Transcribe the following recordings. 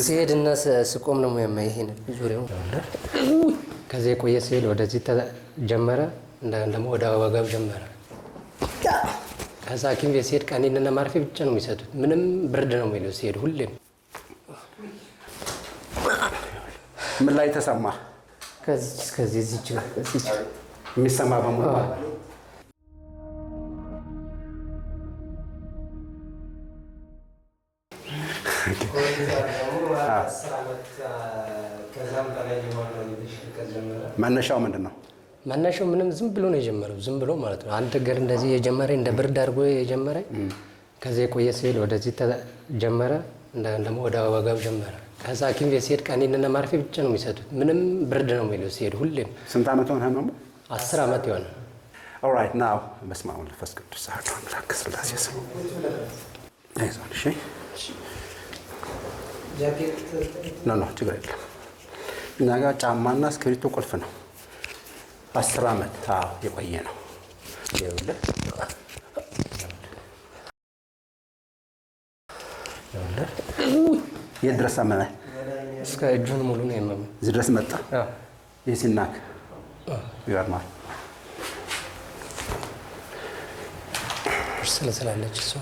ሲሄድና ስቆም ነው የሚያመኝ። ይሄን ዙሪያው ከዚህ የቆየ ሲሄድ ወደዚህ ተጀመረ፣ እንደገና ደግሞ ወደ ወገብ ጀመረ። ከዛ ሐኪም ቤት ሲሄድ ቀኒንና ማርፌ ብቻ ነው የሚሰጡት። ምንም ብርድ ነው የሚለው ሲሄድ ሁሌም። ምን ላይ ተሰማ? ከዚህ እዚህ የሚሰማ በሙሉ መነሻው ምንድን ነው? መነሻው ምንም ዝም ብሎ ነው የጀመረው። ዝም ብሎ ማለት ነው። አንድ እግር እንደዚህ የጀመረ እንደ ብርድ አድርጎ የጀመረ ከዚህ የቆየ ሲሄድ ወደዚህ ተጀመረ፣ እንደገና ደግሞ ወደ ወገብ ጀመረ። ከዛ ሐኪም ቤት ሲሄድ ቀኒንና ማርፌ ብቻ ነው የሚሰጡት። ምንም ብርድ ነው የሚለው ሲሄድ ሁሌም። ስንት ዓመት ሆነ ህመሙ? 10 ዓመት ይሆነ። ኦልራይት ናው በስመ አብ ወወልድ ወመንፈስ ቅዱስ አሐዱ አምላክ ሥላሴ ስም አይዞን። እሺ ኖ ችግር የለም። እኛ ጋር ጫማና እስክሪብቶ ቁልፍ ነው። 10 ዓመት የቆየ ነው። የት ድረስ አመመህ? እስከ እጁን ሙሉ ነው ያመመኝ። እዚህ ድረስ መጣ። ይህ ሲናክ ይገርማል። ቁስል ስላለች እሱ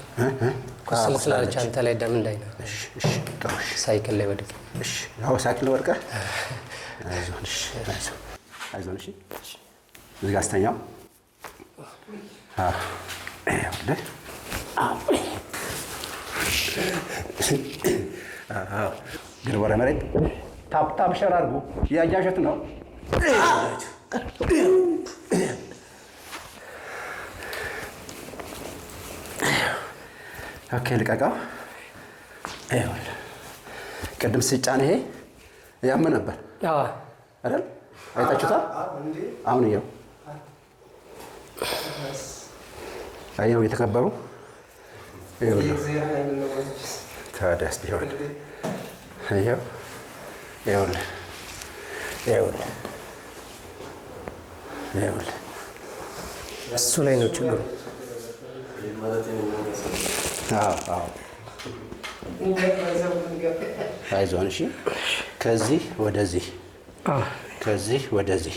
ቁስል ስላለች አንተ ላይ ደም እንዳይነካ። ሳይክል ላይ ወድቀህ። ሳይክል ላይ ወድቀህ? አይዞን። እሺ እዚህ ጋር አስተኛው። ግን ወደ መሬት ታፕ ሸር አድርጉ። እያያችሁት ነው። ኦኬ ልቀቀው። ቅድም ስጫን ይሄ ያመ ነበር አይደል? አይታችሁታል? አሁን ይኸው አየው የተከበሩ ታዲያስ ቢሆን ይኸውልህ እሱ ላይ ነው ችግሩ። አይዞን። እሺ ከዚህ ወደዚህ ከዚህ ወደዚህ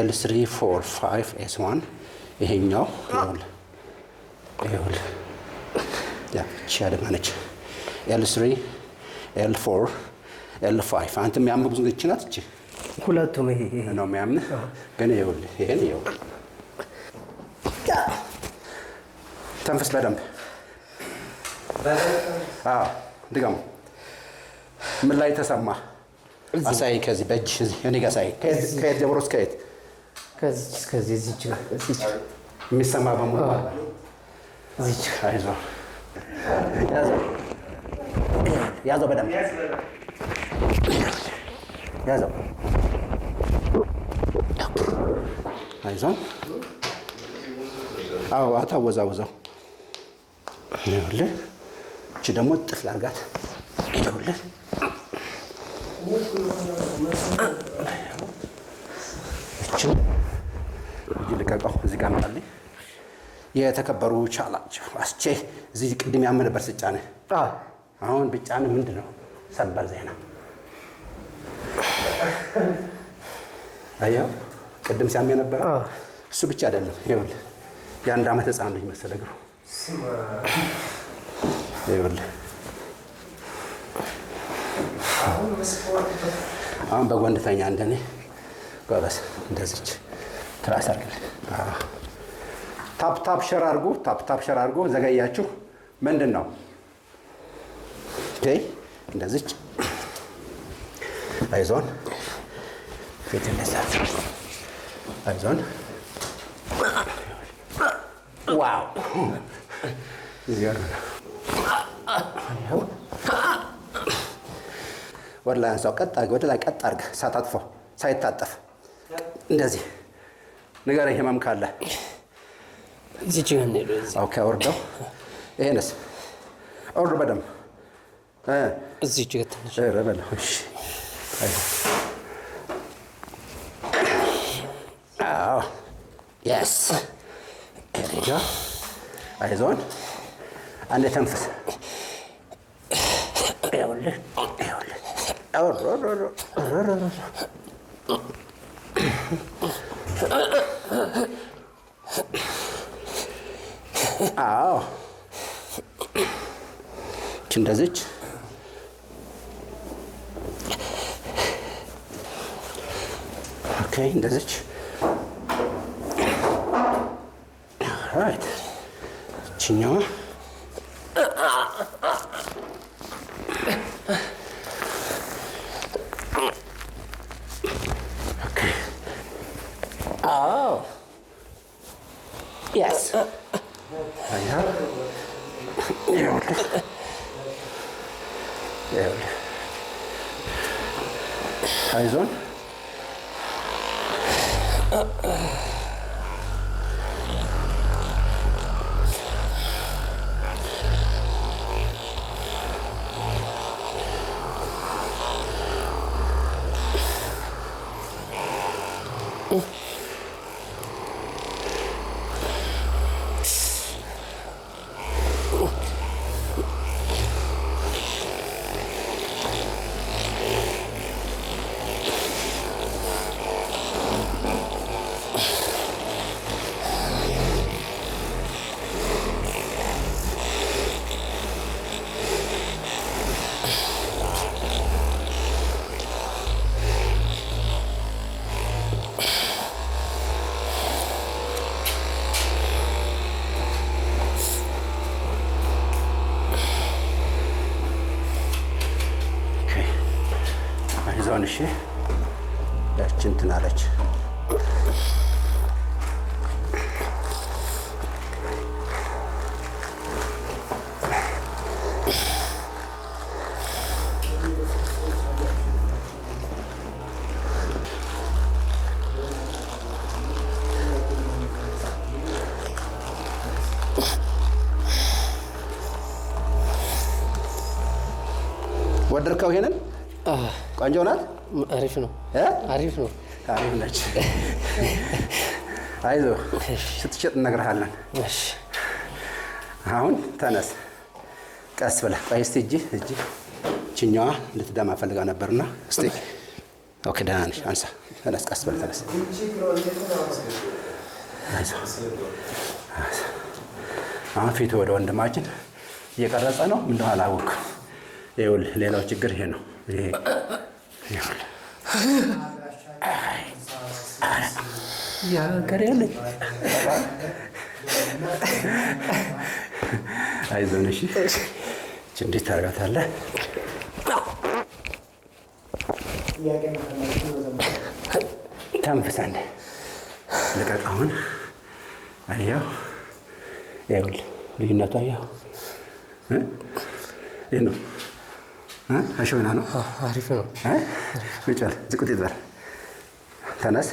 L3 4 5 S1 ይሄኛው ይኸውልህ እቺ አደማነች L3 L4 L5 አንተ የሚያምህ ብዙ እቺ ናት። እቺ ሁለቱም ይሄ ነው የሚያምህ። ግን ይኸውልህ ይሄን ተንፈስ በደንብ ድጋሙ። ምን ላይ ተሰማ? አሳይ። ከዚህ በእጅ እኔ ጋር አሳይ። ከየት ጀምሮ እስከ የት? ከዚህ የሚሰማ በሙሉ አይዞህ። ያዘው በደንብ ያዘው። አይዞህ። አታወዛውዘው። ይኸውልህ እቺ ደግሞ ጥፍል አድርጋት። ይኸውልህ እቺ እጅ ልቀቀው። እዚህ ጋር መጣልኝ። የተከበሩ ቻላችሁ አስቼ እዚህ ቅድም ያመ ነበር ስጫንህ። አሁን ብጫንህ ምንድን ነው? ሰበር ዜና። አየኸው ቅድም ሲያም የነበረ እሱ ብቻ አይደለም። ይኸውልህ የ1 ዓመት ህፃን ልጅ መሰለህ እግሩ። ይኸውልህ አሁን በጎን ተኛ እንደኔ ጎበዝ። እንደዚች ትራስ አድርግልህ። ታፕ ሸር አድርጉ። ታፕ ሸር አድርጉ። ዘገያችሁ። ምንድን ነው? እንደዚች አይዞን። ፊት እንደዛ አይዞን። ዋው ወደ ላይ አንሳው። ቀጥ አድርገህ ወደ ላይ ቀጥ አድርገህ ሳታጥፈው ሳይታጠፍ እንደዚህ ንገረኝ። ህመም ካለ ኦኬ። ወርደው። ይሄንስ ወርዶ በደምብ እዚህ ጋር ትንሽ በለው። እሺ የስ አይዞን። አንዴ ተንፍስ። ይኸውልህ አዎ እንደዚች ኦኬ እንደዚች ራይት እችኛዋ ኦኬ አዎ yes አይዞን አይዞን እሺ ያችን እንትን አለች ወደድከው ይሄንን ቆንጆ ናት አሪፍ ነው አሪፍ ነው አሪፍ ነች አይዞህ ስትሸጥ እነግርሃለን እሺ አሁን ተነስ ቀስ ብለህ ቆይ እስቲ እጅ ችኛዋ ልትደማ ፈልጋ ነበርና እስቲ ኦኬ ደህና ነሽ አንሳ ተነስ ቀስ ብለህ ተነስ አሁን ፊት ወደ ወንድማችን እየቀረጸ ነው እንደው አላወቅም ይኸውልህ ሌላው ችግር ይሄ ነው ይሄ ይኸውልህ ያ ገሬ አይዞን እሺ እንዴት ታደርጋታለህ ተንፍስ አንዴ ልቀቅ አሁን አየኸው ይኸውልህ ልዩነቱ አየኸው ይሄ ነው አሸወና ነው አሪፍ ነው ብቻል ዝቁት ይዘር ተነስ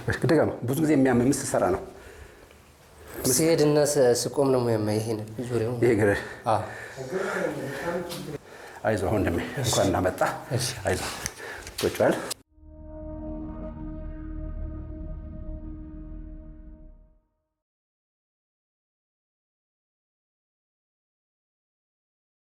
በስከደጋም ብዙ ጊዜ የሚያመም ሰራ ነው ሲሄድና ስቆም ነው የሚያመኝ ይሄን ዙሪያው ይሄ ግሬ አይዞህ ወንድሜ እንኳን እናመጣ አይዞህ ቁጭ በል